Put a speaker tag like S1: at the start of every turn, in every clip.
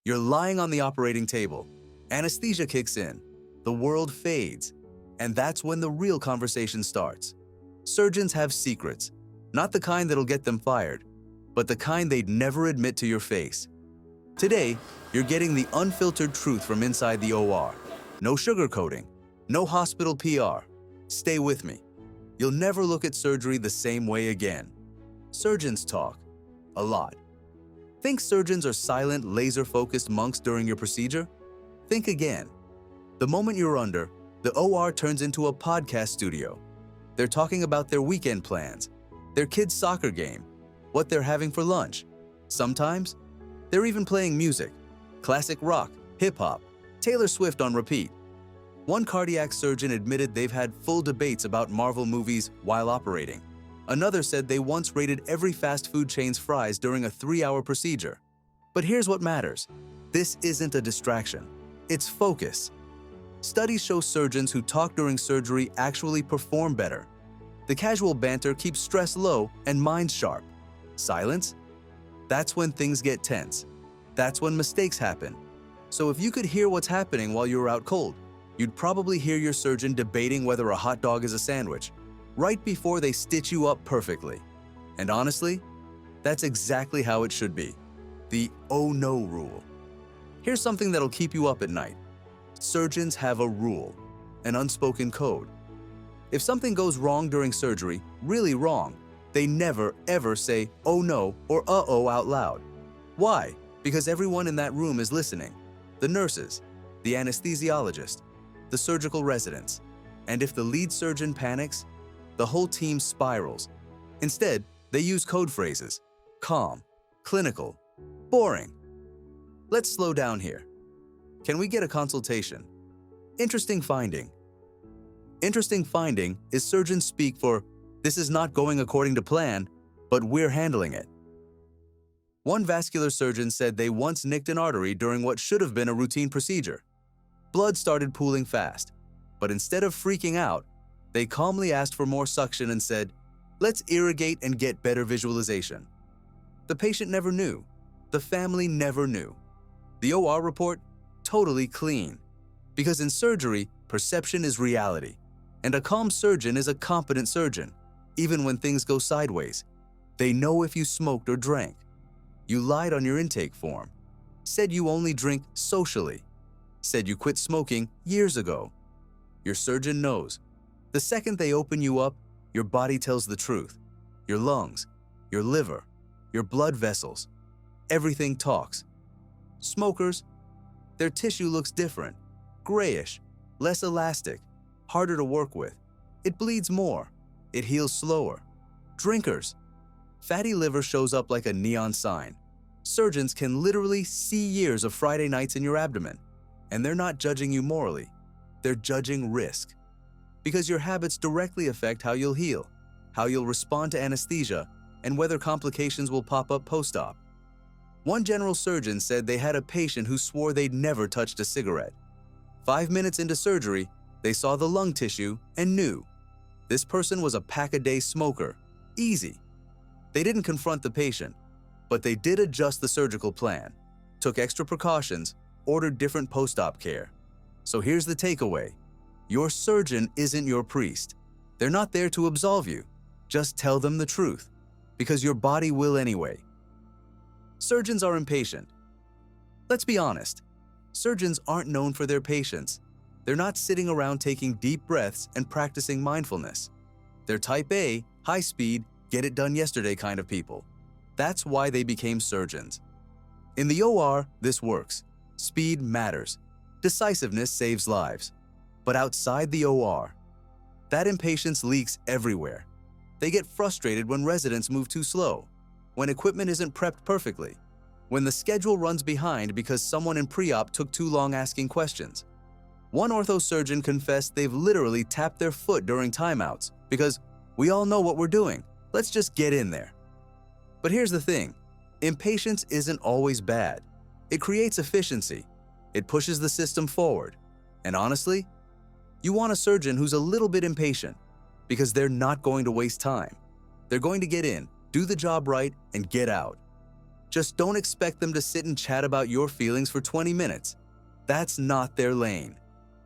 S1: You're lying on the operating table. Anesthesia kicks in. The world fades. And that's when the real conversation starts. Surgeons have secrets, not the kind that'll get them fired, but the kind they'd never admit to your face. Today, you're getting the unfiltered truth from inside the OR. No sugarcoating, no hospital PR. Stay with me. You'll never look at surgery the same way again. Surgeons talk. A lot. Think surgeons are silent, laser-focused monks during your procedure? Think again. The moment you're under, the OR turns into a podcast studio. They're talking about their weekend plans, their kid's soccer game, what they're having for lunch. Sometimes, they're even playing music, classic rock, hip-hop, Taylor Swift on repeat. One cardiac surgeon admitted they've had full debates about Marvel movies while operating. Another said they once rated every fast food chain's fries during a 3-hour procedure. But here's what matters. This isn't a distraction. It's focus. Studies show surgeons who talk during surgery actually perform better. The casual banter keeps stress low and minds sharp. Silence? That's when things get tense. That's when mistakes happen. So if you could hear what's happening while you were out cold, you'd probably hear your surgeon debating whether a hot dog is a sandwich, right before they stitch you up perfectly. And honestly, that's exactly how it should be. The "oh no" rule. Here's something that'll keep you up at night. Surgeons have a rule, an unspoken code. If something goes wrong during surgery, really wrong, they never ever say "oh no" or "uh-oh" out loud. Why? Because everyone in that room is listening. The nurses, the anesthesiologist, the surgical residents. And if the lead surgeon panics, the whole team spirals. Instead, they use code phrases: calm, clinical, boring. Let's slow down here. Can we get a consultation? Interesting finding. Interesting finding is surgeons speak for, this is not going according to plan, but we're handling it. One vascular surgeon said they once nicked an artery during what should have been a routine procedure. Blood started pooling fast, but instead of freaking out, they calmly asked for more suction and said, let's irrigate and get better visualization. The patient never knew. The family never knew. The OR report? Totally clean. Because in surgery, perception is reality. And a calm surgeon is a competent surgeon, even when things go sideways. They know if you smoked or drank. You lied on your intake form. Said you only drink socially. Said you quit smoking years ago. Your surgeon knows. The second they open you up, your body tells the truth. Your lungs, your liver, your blood vessels. Everything talks. Smokers, their tissue looks different, grayish, less elastic, harder to work with. It bleeds more. It heals slower. Drinkers, fatty liver shows up like a neon sign. Surgeons can literally see years of Friday nights in your abdomen. And they're not judging you morally. They're judging risk. Because your habits directly affect how you'll heal, how you'll respond to anesthesia, and whether complications will pop up post-op. One general surgeon said they had a patient who swore they'd never touched a cigarette. 5 minutes into surgery, they saw the lung tissue and knew. This person was a pack-a-day smoker. Easy. They didn't confront the patient, but they did adjust the surgical plan, took extra precautions, ordered different post-op care. So here's the takeaway. Your surgeon isn't your priest. They're not there to absolve you. Just tell them the truth, because your body will anyway. Surgeons are impatient. Let's be honest. Surgeons aren't known for their patience. They're not sitting around taking deep breaths and practicing mindfulness. They're type A, high speed, get it done yesterday kind of people. That's why they became surgeons. In the OR, this works. Speed matters. Decisiveness saves lives. But outside the OR, that impatience leaks everywhere. They get frustrated when residents move too slow, when equipment isn't prepped perfectly, when the schedule runs behind because someone in pre-op took too long asking questions. One ortho surgeon confessed they've literally tapped their foot during timeouts because we all know what we're doing. Let's just get in there. But here's the thing. Impatience isn't always bad. It creates efficiency. It pushes the system forward. And honestly, you want a surgeon who's a little bit impatient because they're not going to waste time. They're going to get in, do the job right, and get out. Just don't expect them to sit and chat about your feelings for 20 minutes. That's not their lane.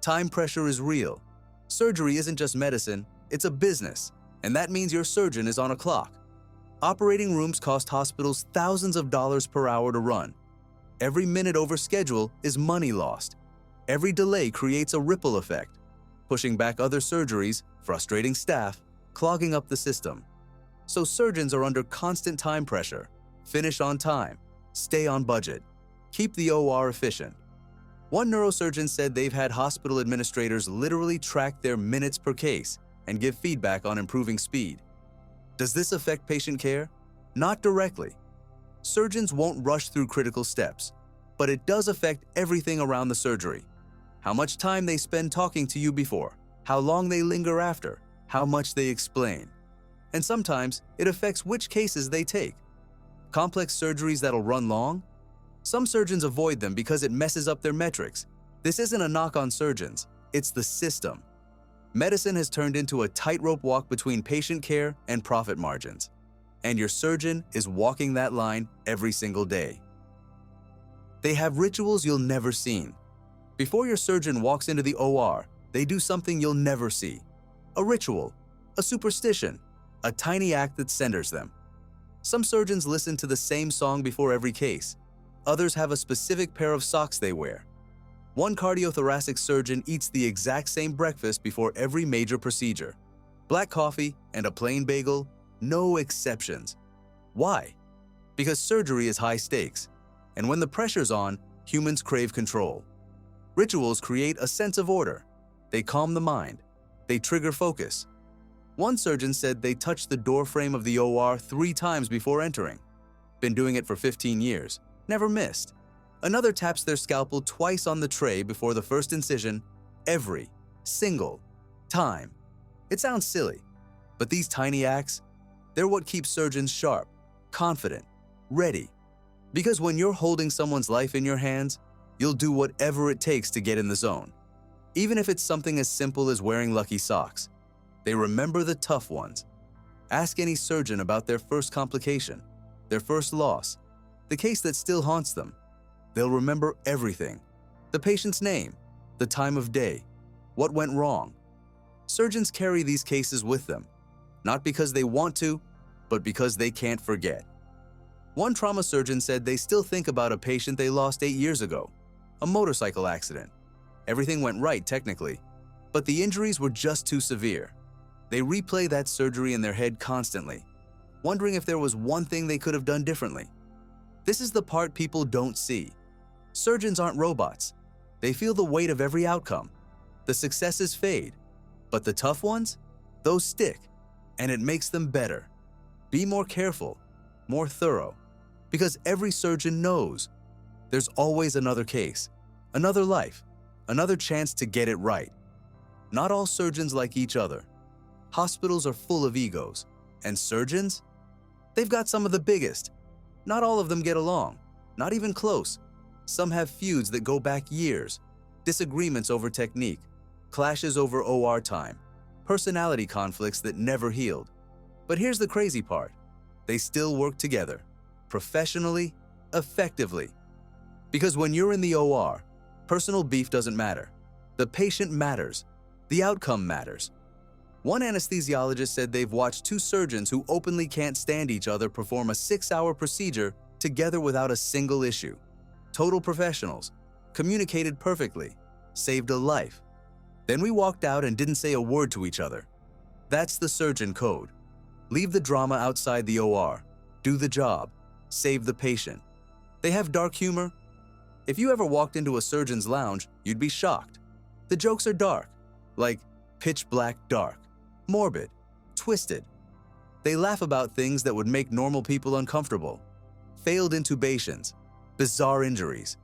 S1: Time pressure is real. Surgery isn't just medicine, it's a business, and that means your surgeon is on a clock. Operating rooms cost hospitals thousands of dollars per hour to run. Every minute over schedule is money lost. Every delay creates a ripple effect, pushing back other surgeries, frustrating staff, clogging up the system. So surgeons are under constant time pressure. Finish on time, stay on budget, keep the OR efficient. One neurosurgeon said they've had hospital administrators literally track their minutes per case and give feedback on improving speed. Does this affect patient care? Not directly. Surgeons won't rush through critical steps, but it does affect everything around the surgery. How much time they spend talking to you before, how long they linger after, how much they explain. And sometimes it affects which cases they take. Complex surgeries that'll run long? Some surgeons avoid them because it messes up their metrics. This isn't a knock on surgeons, it's the system. Medicine has turned into a tightrope walk between patient care and profit margins. And your surgeon is walking that line every single day. They have rituals you'll never see. Before your surgeon walks into the OR, they do something you'll never see. A ritual, a superstition, a tiny act that centers them. Some surgeons listen to the same song before every case. Others have a specific pair of socks they wear. One cardiothoracic surgeon eats the exact same breakfast before every major procedure. Black coffee and a plain bagel, no exceptions. Why? Because surgery is high stakes, and when the pressure's on, humans crave control. Rituals create a sense of order. They calm the mind. They trigger focus. One surgeon said they touched the door frame of the OR 3 times before entering. Been doing it for 15 years. Never missed. Another taps their scalpel twice on the tray before the first incision, every single time. It sounds silly, but these tiny acts, they're what keeps surgeons sharp, confident, ready. Because when you're holding someone's life in your hands, you'll do whatever it takes to get in the zone. Even if it's something as simple as wearing lucky socks. They remember the tough ones. Ask any surgeon about their first complication, their first loss, the case that still haunts them. They'll remember everything. The patient's name, the time of day, what went wrong. Surgeons carry these cases with them, not because they want to, but because they can't forget. One trauma surgeon said they still think about a patient they lost 8 years ago, a motorcycle accident. Everything went right technically, but the injuries were just too severe. They replay that surgery in their head constantly, wondering if there was one thing they could have done differently. This is the part people don't see. Surgeons aren't robots. They feel the weight of every outcome. The successes fade, but the tough ones, those stick, and it makes them better. Be more careful, more thorough, because every surgeon knows there's always another case, another life, another chance to get it right. Not all surgeons like each other. Hospitals are full of egos, and surgeons? They've got some of the biggest. Not all of them get along, not even close. Some have feuds that go back years, disagreements over technique, clashes over OR time, personality conflicts that never healed. But here's the crazy part. They still work together, professionally, effectively. Because when you're in the OR, personal beef doesn't matter. The patient matters. The outcome matters. One anesthesiologist said they've watched 2 surgeons who openly can't stand each other perform a 6-hour procedure together without a single issue. Total professionals, communicated perfectly, saved a life. Then we walked out and didn't say a word to each other. That's the surgeon code. Leave the drama outside the OR. Do the job. Save the patient. They have dark humor. If you ever walked into a surgeon's lounge, you'd be shocked. The jokes are dark, like pitch black dark, morbid, twisted. They laugh about things that would make normal people uncomfortable. Failed intubations, bizarre injuries,